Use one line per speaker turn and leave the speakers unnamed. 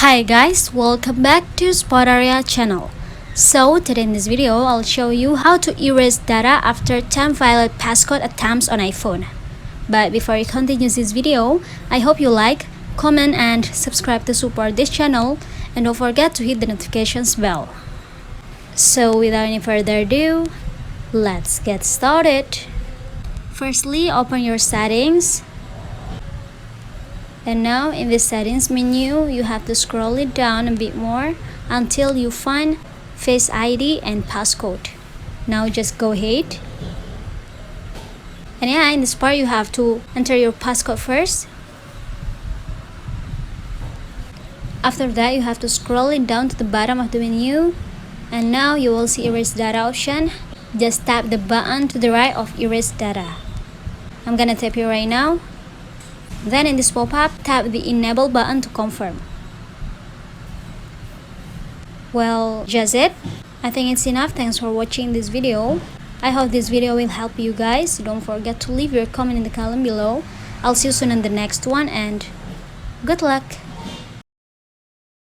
Hi guys, welcome back to Spot Area channel. So today in this video, I'll show you how to erase data after 10 violate passcode attempts on iPhone. But before you continue this video, I hope you like, comment and subscribe to support this channel, and don't forget to hit the notifications bell. So without any further ado, let's get started. Firstly, open your settings. And now in the settings menu, you have to scroll it down a bit more until you find Face ID and Passcode. Now just go ahead. And yeah, in this part you have to enter your passcode first. After that, you have to scroll it down to the bottom of the menu. And now you will see Erase Data option. Just tap the button to the right of Erase Data. I'm gonna tap it right now. Then in this pop-up, tap the Enable button to confirm. Well, just it. I think it's enough. Thanks for watching this video. I hope this video will help you guys. Don't forget to leave your comment in the column below. I'll see you soon in the next one and good luck.